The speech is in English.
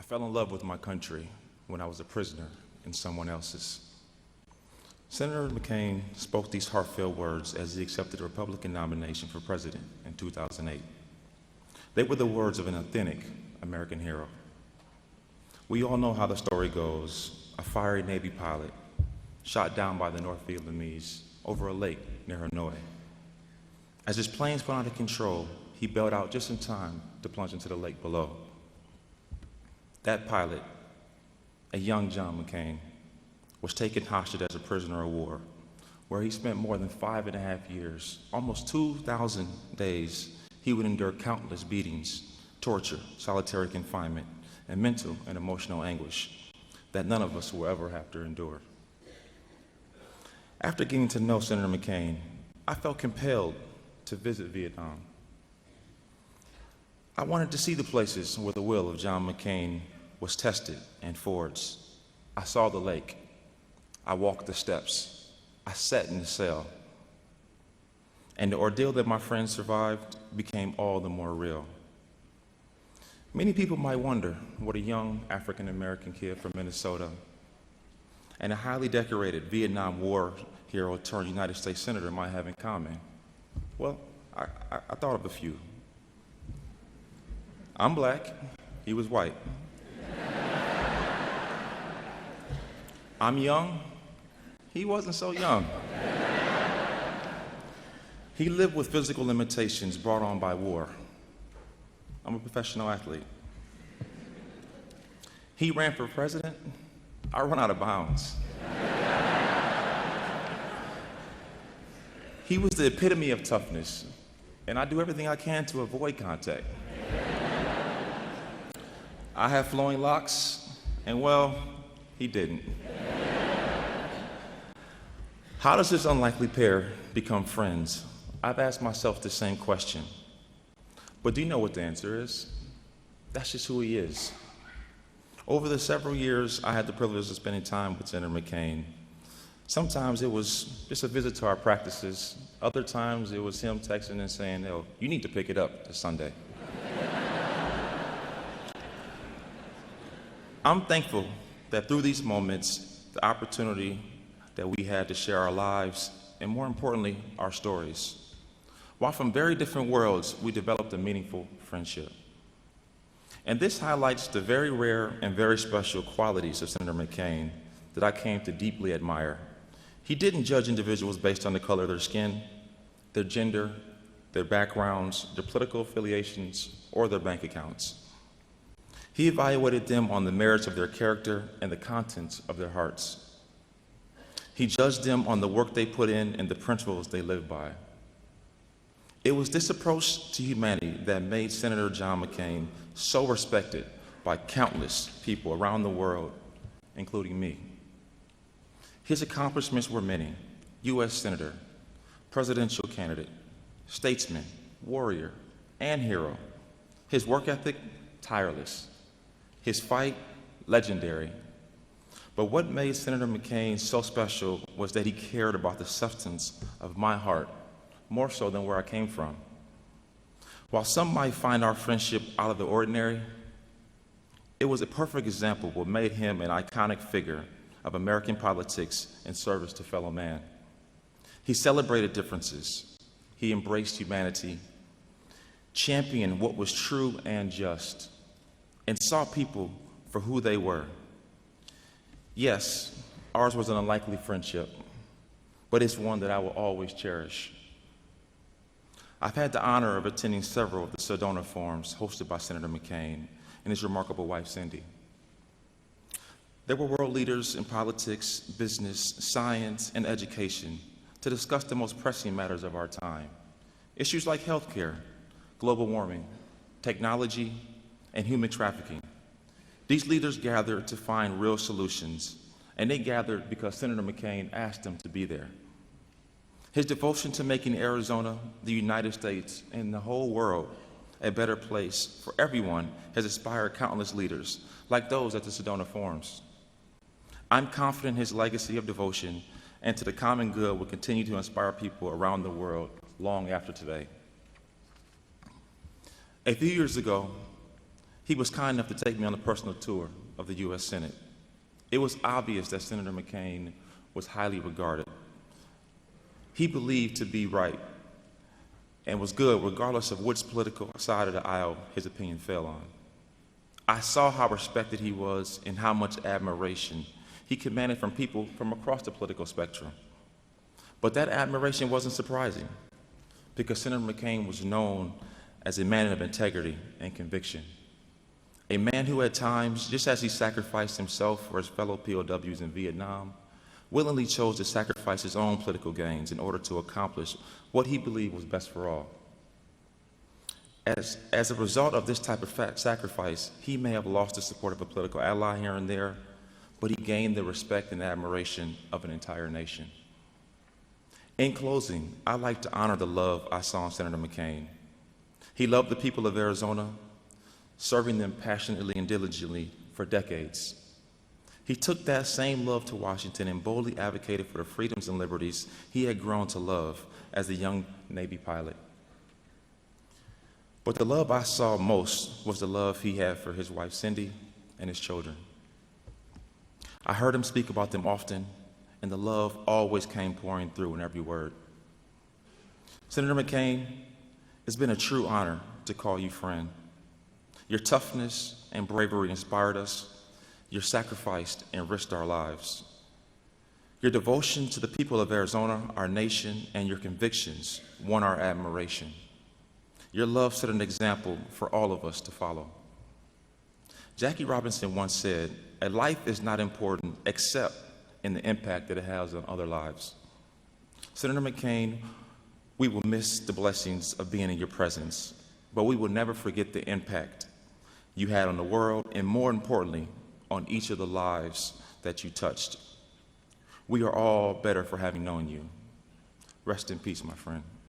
fell in love with my country when I was a prisoner in someone else's. Senator McCain spoke these heartfelt words as he accepted the Republican nomination for president in 2008. They were the words of an authentic American hero. We all know how the story goes. A fiery Navy pilot shot down by the North Vietnamese over a lake near Hanoi. As his plane spun out of control, he bailed out just in time to plunge into the lake below. That pilot, a young John McCain, was taken hostage as a prisoner of war, where he spent more than 5.5 years, almost 2,000 days. He would endure countless beatings, torture, solitary confinement, and mental and emotional anguish that none of us will ever have to endure. After getting to know Senator McCain, I felt compelled to visit Vietnam. I wanted to see the places where the will of John McCain was tested and forged. I saw the lake. I walked the steps. I sat in the cell. And the ordeal that my friend survived became all the more real. Many people might wonder what a young African-American kid from Minnesota and a highly decorated Vietnam War hero turned United States Senator might have in common. Well, I thought of a few. I'm black, he was white. I'm young, he wasn't so young. He lived with physical limitations brought on by war. I'm a professional athlete. He ran for president, I run out of bounds. He was the epitome of toughness, and I do everything I can to avoid contact. I have flowing locks, and well, he didn't. How does this unlikely pair become friends? I've asked myself the same question. But do you know what the answer is? That's just who he is. Over the several years, I had the privilege of spending time with Senator McCain. Sometimes it was just a visit to our practices. Other times it was him texting and saying, "Oh, you need to pick it up this Sunday." I'm thankful that through these moments, the opportunity that we had to share our lives, and more importantly, our stories. While from very different worlds, we developed a meaningful friendship. And this highlights the very rare and very special qualities of Senator McCain that I came to deeply admire. He didn't judge individuals based on the color of their skin, their gender, their backgrounds, their political affiliations, or their bank accounts. He evaluated them on the merits of their character and the contents of their hearts. He judged them on the work they put in and the principles they live by. It was this approach to humanity that made Senator John McCain so respected by countless people around the world, including me. His accomplishments were many: U.S. Senator, presidential candidate, statesman, warrior, and hero. His work ethic, tireless. His fight, legendary. But what made Senator McCain so special was that he cared about the substance of my heart, more so than where I came from. While some might find our friendship out of the ordinary, it was a perfect example of what made him an iconic figure of American politics and service to fellow man. He celebrated differences. He embraced humanity, championed what was true and just, and saw people for who they were. Yes, ours was an unlikely friendship, but it's one that I will always cherish. I've had the honor of attending several of the Sedona forums hosted by Senator McCain and his remarkable wife, Cindy. There were world leaders in politics, business, science, and education to discuss the most pressing matters of our time. Issues like healthcare, global warming, technology, and human trafficking. These leaders gathered to find real solutions, and they gathered because Senator McCain asked them to be there. His devotion to making Arizona, the United States, and the whole world a better place for everyone has inspired countless leaders, like those at the Sedona Forums. I'm confident his legacy of devotion and to the common good will continue to inspire people around the world long after today. A few years ago, He was kind enough to take me on a personal tour of the U.S. Senate. It was obvious that Senator McCain was highly regarded. He believed to be right and was good regardless of which political side of the aisle his opinion fell on. I saw how respected he was and how much admiration he commanded from people from across the political spectrum. But that admiration wasn't surprising, because Senator McCain was known as a man of integrity and conviction. A man who at times, just as he sacrificed himself for his fellow POWs in Vietnam, willingly chose to sacrifice his own political gains in order to accomplish what he believed was best for all. As a result of this type of sacrifice, he may have lost the support of a political ally here and there, but he gained the respect and admiration of an entire nation. In closing, I'd like to honor the love I saw in Senator McCain. He loved the people of Arizona, serving them passionately and diligently for decades. He took that same love to Washington and boldly advocated for the freedoms and liberties he had grown to love as a young Navy pilot. But the love I saw most was the love he had for his wife Cindy and his children. I heard him speak about them often, and the love always came pouring through in every word. Senator McCain, it's been a true honor to call you friend. Your toughness and bravery inspired us. Your sacrifice and risked our lives. Your devotion to the people of Arizona, our nation, and your convictions won our admiration. Your love set an example for all of us to follow. Jackie Robinson once said, "A life is not important except in the impact that it has on other lives." Senator McCain, we will miss the blessings of being in your presence, but we will never forget the impact you had on the world, and more importantly, on each of the lives that you touched. We are all better for having known you. Rest in peace, my friend.